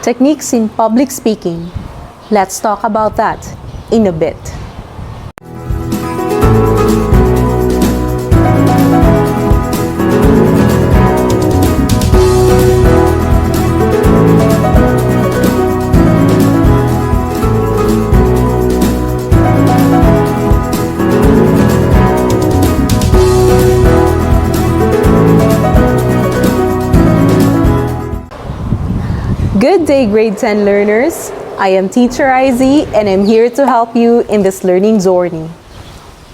Techniques in public speaking. Let's talk about that in a bit. Good day, grade 10 learners. I am Teacher Aizie and I'm here to help you in this learning journey.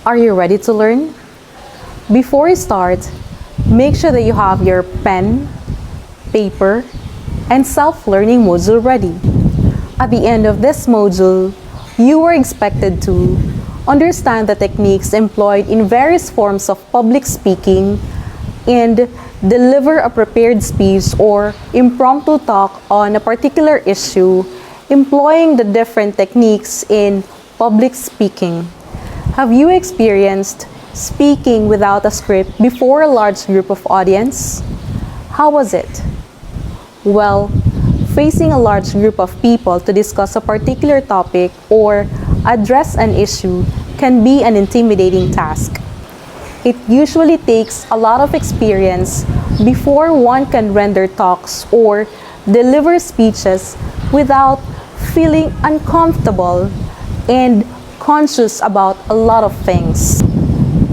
Are you ready to learn? Before you start, make sure that you have your pen, paper, and self-learning module ready. At the end of this module, you are expected to understand the techniques employed in various forms of public speaking and deliver a prepared speech or impromptu talk on a particular issue, employing the different techniques in public speaking. Have you experienced speaking without a script before a large group of audience? How was it? Well, facing a large group of people to discuss a particular topic or address an issue can be an intimidating task. It usually takes a lot of experience before one can render talks or deliver speeches without feeling uncomfortable and conscious about a lot of things.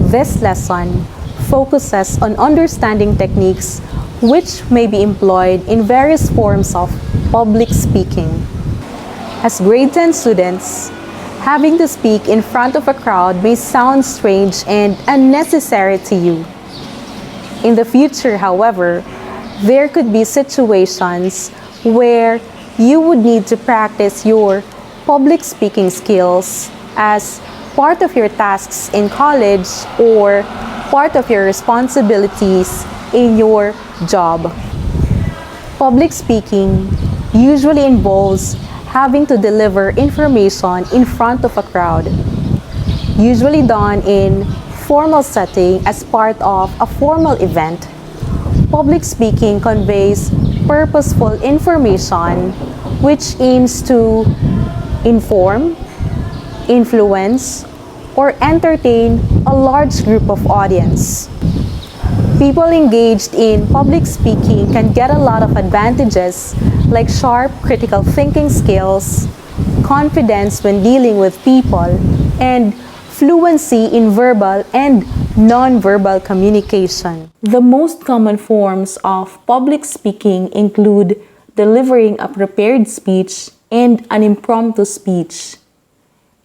This lesson focuses on understanding techniques which may be employed in various forms of public speaking. As grade 10 students, having to speak in front of a crowd may sound strange and unnecessary to you. In the future, however, there could be situations where you would need to practice your public speaking skills as part of your tasks in college or part of your responsibilities in your job. Public speaking usually involves having to deliver information in front of a crowd, usually done in formal setting as part of a formal event. Public speaking conveys purposeful information which aims to inform, influence, or entertain a large group of audience. People engaged in public speaking can get a lot of advantages like sharp critical thinking skills, confidence when dealing with people, and fluency in verbal and non-verbal communication. The most common forms of public speaking include delivering a prepared speech and an impromptu speech.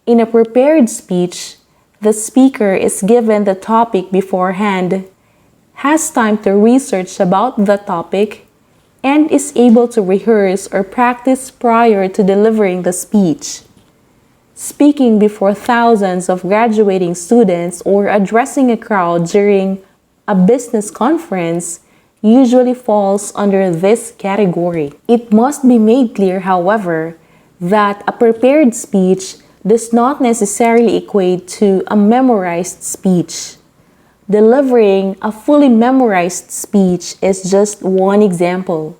In a prepared speech, the speaker is given the topic beforehand, has time to research about the topic, and is able to rehearse or practice prior to delivering the speech. Speaking before thousands of graduating students or addressing a crowd during a business conference usually falls under this category. It must be made clear, however, that a prepared speech does not necessarily equate to a memorized speech. Delivering a fully memorized speech is just one example.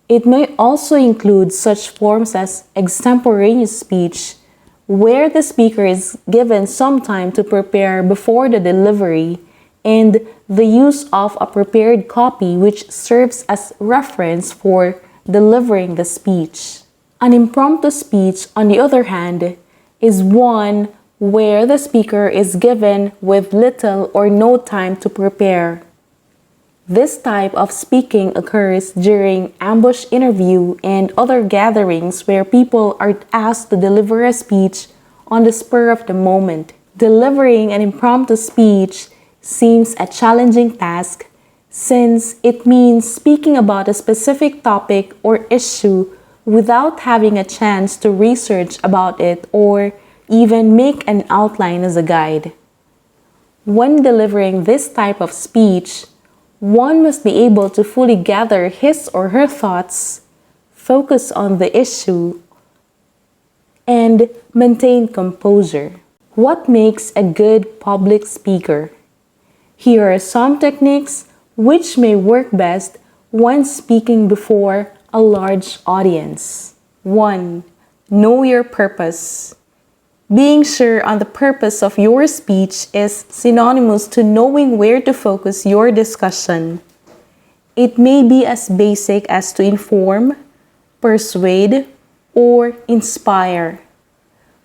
It may also include such forms as extemporaneous speech, where the speaker is given some time to prepare before the delivery, and the use of a prepared copy which serves as reference for delivering the speech. An impromptu speech, on the other hand, is one where the speaker is given with little or no time to prepare. This type of speaking occurs during ambush interview and other gatherings where people are asked to deliver a speech on the spur of the moment. Delivering an impromptu speech seems a challenging task since it means speaking about a specific topic or issue without having a chance to research about it or even make an outline as a guide. When delivering this type of speech, one must be able to fully gather his or her thoughts, focus on the issue, and maintain composure. What makes a good public speaker? Here are some techniques which may work best when speaking before a large audience. 1. Know your purpose. Being sure on the purpose of your speech is synonymous to knowing where to focus your discussion. It may be as basic as to inform, persuade, or inspire.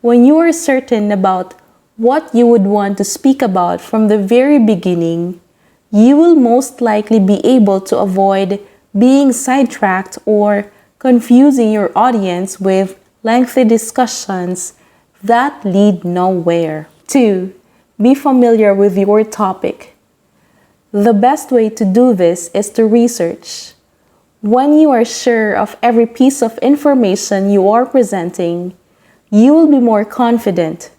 When you are certain about what you would want to speak about from the very beginning, you will most likely be able to avoid being sidetracked or confusing your audience with lengthy discussions that lead nowhere. 2. Be familiar with your topic. The best way to do this is to research. When you are sure of every piece of information you are presenting, you will be more confident.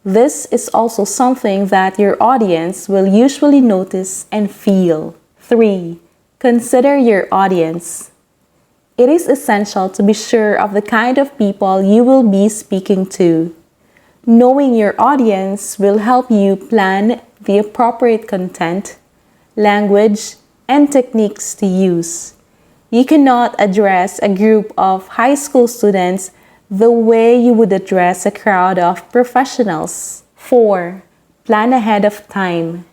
This is also something that your audience will usually notice and feel. 3. Consider your audience. It is essential to be sure of the kind of people you will be speaking to. Knowing your audience will help you plan the appropriate content, language, and techniques to use. You cannot address a group of high school students the way you would address a crowd of professionals. 4. Plan ahead of time.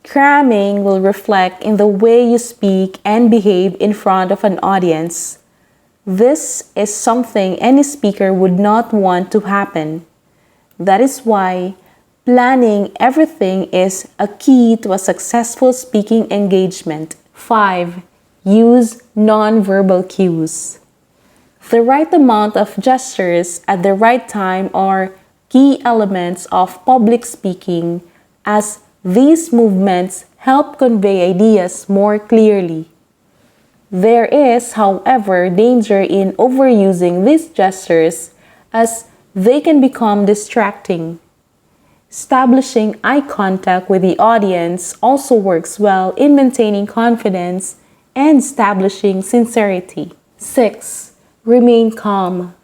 Cramming will reflect in the way you speak and behave in front of an audience. This is something any speaker would not want to happen. That is why planning everything is a key to a successful speaking engagement. 5. Use non-verbal cues. The right amount of gestures at the right time are key elements of public speaking, as these movements help convey ideas more clearly. There is, however, danger in overusing these gestures, as they can become distracting. Establishing eye contact with the audience also works well in maintaining confidence and establishing sincerity. 6. Remain calm.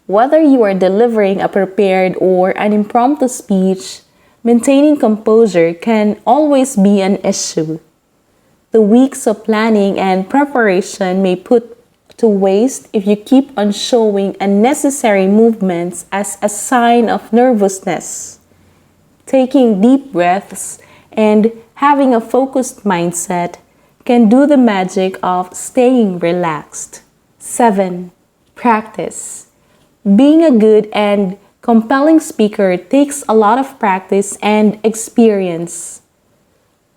Whether you are delivering a prepared or an impromptu speech, maintaining composure can always be an issue. The weeks of planning and preparation may put to waste if you keep on showing unnecessary movements as a sign of nervousness. Taking deep breaths and having a focused mindset can do the magic of staying relaxed. 7. Practice. Being a good and compelling speaker takes a lot of practice and experience.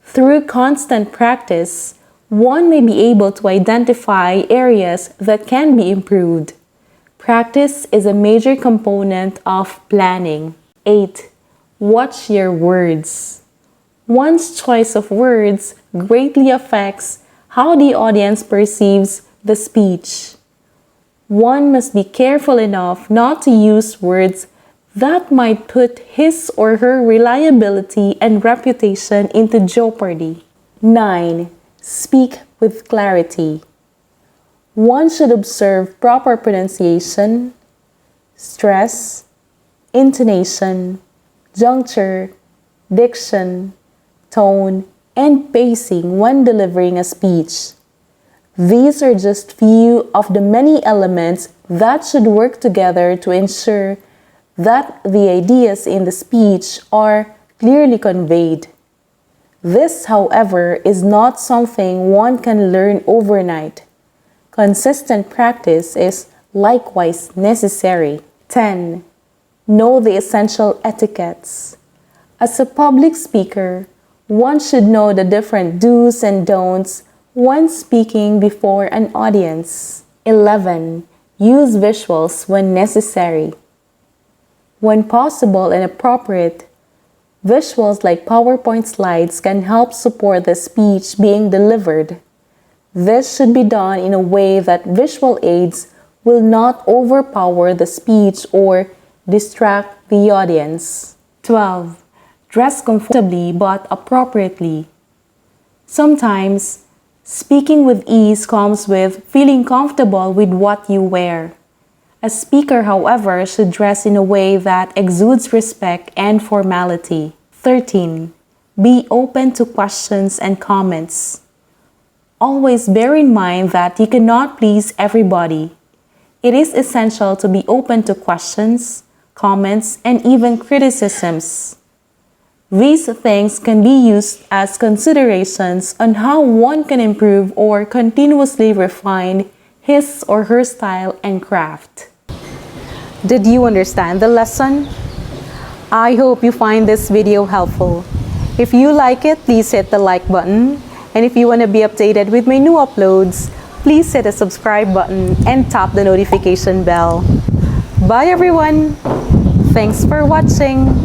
Through constant practice, one may be able to identify areas that can be improved. Practice is a major component of planning. 8. Watch your words. One's choice of words greatly affects how the audience perceives the speech. One must be careful enough not to use words that might put his or her reliability and reputation into jeopardy. 9. Speak with clarity. One should observe proper pronunciation, stress, intonation, juncture, diction, tone, and pacing when delivering a speech. These are just few of the many elements that should work together to ensure that the ideas in the speech are clearly conveyed. This, however, is not something one can learn overnight. Consistent practice is likewise necessary. 10. Know the essential etiquettes. As a public speaker, one should know the different do's and don'ts when speaking before an audience. 11. Use visuals when necessary. When possible and appropriate, visuals like PowerPoint slides can help support the speech being delivered. This should be done in a way that visual aids will not overpower the speech or distract the audience. 12. Dress comfortably but appropriately. Sometimes, speaking with ease comes with feeling comfortable with what you wear. A speaker, however, should dress in a way that exudes respect and formality. 13. Be open to questions and comments. Always bear in mind that you cannot please everybody. It is essential to be open to questions, comments, and even criticisms. These things can be used as considerations on how one can improve or continuously refine his or her style and craft. Did you understand the lesson? I hope you find this video helpful. If you like it, please hit the like button. And if you want to be updated with my new uploads, please hit the subscribe button and tap the notification bell. Bye everyone! Thanks for watching!